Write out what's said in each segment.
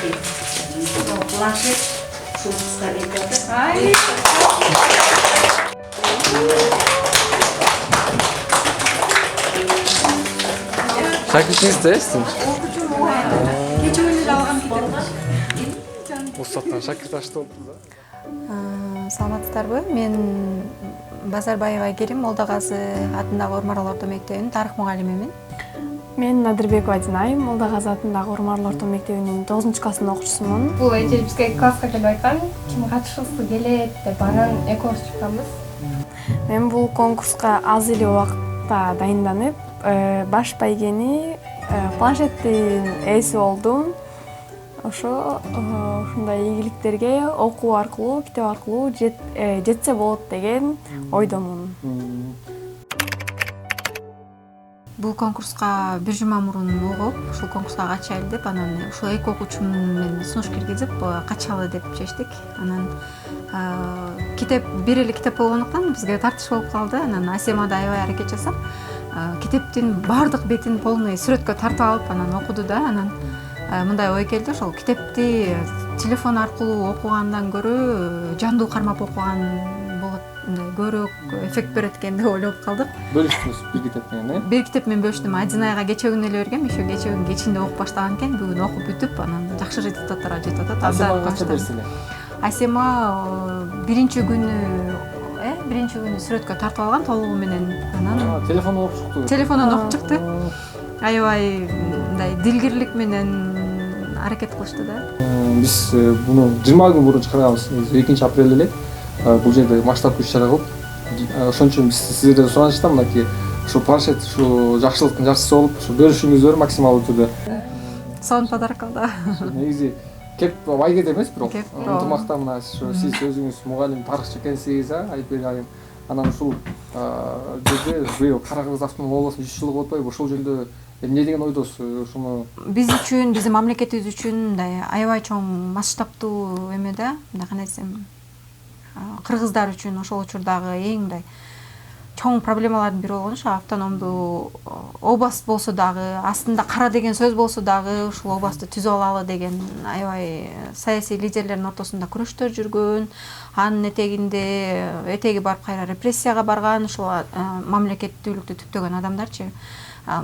Планшет ушул кызга берип жатыр. Шакиртиңизди эстин? Кече күнү алгам китеп. Устаттан шакирт болду да. Саламатсыздарбы? Мен Базарбаева Керим Молдагазы атындагы Урмарал орто мектебинин тарых мугалимимин. Мен Надырбекова Динай, Молдагазы атындагы Урмарал орто мектебинин 9-класстын окуучусумун. Бул эже бизге класска келип айткан, ким катышкысы келет деп анан экөөбүз чыкканбыз. Мен бул конкурска аз эле убакытта дайынданып, баш байгени планшеттин ээси болдум. Ушундай ийгиликтерге окуу аркылуу, китеп аркылуу жетсе болот деген ойдомун. Бул конкурска бир жума мурун угуп, ушул конкурска катышайлы деп, анан ушул эки окуучум менен сунуш киргизип, катышалы деп чечтик. Анан китеп бир эле китеп болгондуктан бизге тартыш болуп калды. Анан Асема да аябай аракет жасап, китептин бардык бетин полный сүрөткө тартып алып, анан окуду да. Анан мындай ой келди, ошол китепти телефон аркылуу окугандан көрө жандуу кармап окуган болот, мындай көбүрөөк эффект берет экен деп ойлоп калдык. Бөлүштүңүз бир китеп менен, э? Бир китеп менен бөлүштүм. Адинайга кече күнү эле бергем, ошо кече күнү кечинде окуп баштаган экен. Бүгүн окуп бүтүп, анан жакшы результаттарга жетип атат. Асема кача берсиле? Асема биринчи күнү сүрөткө тартып алган толугу менен. Анан Телефондон окуп чыктı. Телефондон окуп чыкты. Аябай мындай дилгирлик менен аракет кылышты да. Биз буну 20 күн мурун чыгарганбыз. 2 апрель эле бул жерде масштаб иш-чара кылып, ошон үчүн биз сиздерден суранышта мынакей ушу планшет ушу жакшылыктын жакчысы болуп, ушу бөлүшүңүздөр максималдуу түрдө. Сон подарок алды. Негизи кеп байгет эмес, бирок ынтымакта мына ушу сиз өзүңүз мугалим, тарыхчы экенсиңиз, Айпек айым. Анан ушул жерде быйыл Кара Кыргыз автоном областынын 100 жылдыгы өтпөйбү? Ошол жөнүндө эмне деген ойдосуз? Ушуну Биз үчүн, биздин мамлекетибиз үчүн мындай аябай чоң масштабтуу эме да. Мындай кандай десем, кыргыздар үчүн ошол учурдагы эң мындай чоң проблемалардын бири болгон ушу автономдуу область болсо дагы, астында кара деген сөз болсо дагы ушул областты түзүп алалы деген аябай саясий лидерлердин ортосунда күрөштөр жүргөн. Анын этеги барып кайра репрессияга барган, ушул мамлекеттүүлүктү түптөгөн адамдарчы.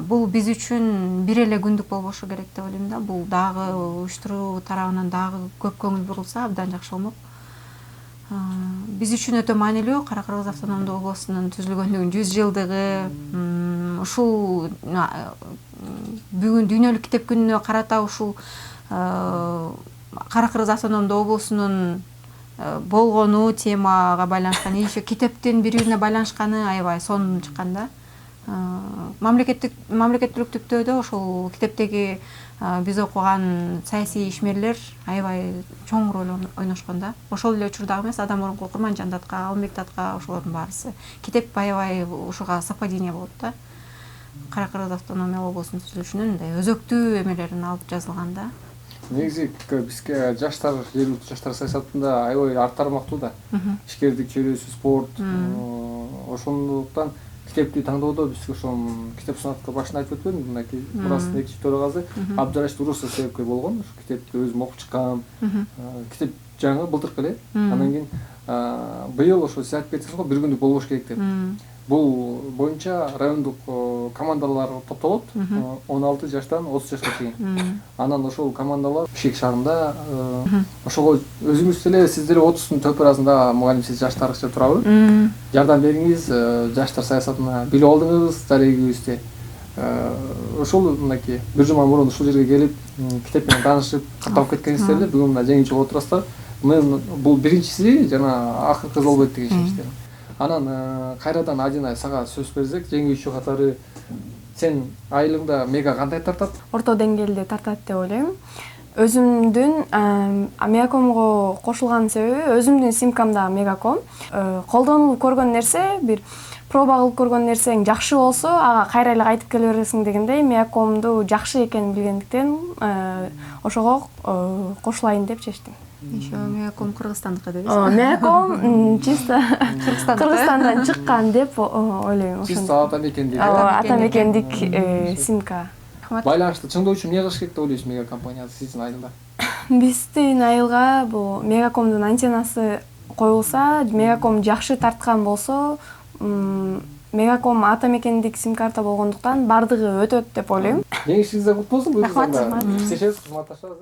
Бул биз үчүн бир эле күндүк болбошу керек деп ойлойм да. Бул дагы уюштуруу тарабынан дагы көп көңүл бурулса абдан жакшы болмок. Биз үчүн өтө маанилүү Кара Кыргыз автономдуу областынын түзүлгөндүгүнүн 100 жылдыгы. Ушул бүгүн дүйнөлүк китеп күнүнө карата ушул Кара Кыргыз автономдуу областынын болгону темага байланышкан, еще китептин бири-бирине байланышканы аябай сонун чыккан да. Мамлекеттүүлүктүктө ошол китептеги биз окуган саясий ишмерлер аябай чоң роль ойношкон да. Ошол эле учурдагы эмес, адам мурунку Курманжан Датка, Алымбек Датка ошолордун баарысы. Китеп аябай ушуга совпадение болот да. Кара Кыргыз автономия областынын түзүлүшүнүн мындай өзөктүү эмелерин алып жазылган да. негизи бизге жаштар, жергиликтүү жаштар саясатында аябай артармактуу да. Ишкердик чөйрөсү, спорт, ошондуктан китепти таңдоодо биз ошол китеп сунатка башында айтып өтпөдүмбү, мынакей мурастын экинчи төрагасы Абдырашид Урусов себепкер болгон. Ушу китепти өзүм окуп чыккам. Китеп жаңы былтыркы эле. Анан кийин быйыл ошо сиз айтып кеттиңиз го, бир күндүк болбош керек деп. Бул боюнча райондук командалар топтолот, 16 жаштан 30 жашка чейин. Анан ошол командалар Бишкек шаарында ошого өзүңүз деле, сиз деле 30-тун төп арасында мугалим, сиз жаш тарыхчы турабы? Жардам бериңиз, жаштар саясатына билип алдыңыз дарегибизди. Ошол мынакей бир жума мурун ушул жерге келип, китеп менен таанышып, каттап кеткениңиздер эле бүгүн мына жеңүүчү болуп турасыздар. Мен бул биринчиси жана акыркы болбойт деген ишеничтемин. Анан кайрадан Адинай сага сөз берсек, жеңүүчү катары сен айылыңда мега кандай тартат? Орто деңгээлде тартат деп ойлойм. Өзүмдүн Мегакомго кошулган себеби өзүмдүн симкамда Мегаком. Колдонуп көргөн нерсе, бир проба кылып көргөн нерсең жакшы болсо, ага кайра эле кайтып келе бересиң дегендей, Мегакомду жакшы экенин билгендиктен ошого кошулайын деп чечтим. Еще Мегаком Кыргызстандыкы дебесиз? Мегаком чисто Кыргызстандан чыккан деп ойлойм. Чисто атамекендик. Атамекендик симка. Байланышты чыңдоо үчүн эмне кылыш керек деп ойлойсуз Мега компаниясы сиздин айылда? Биздин айылга бул Мегакомдун антеннасы коюлса, Мегаком жакшы тарткан болсо, Мегаком ата мекендик сим карта болгондуктан бардыгы өтөт деп ойлойм. Жеңишиңиз да кут болсун. Рахмат. Иштешебиз, кызматташабыз.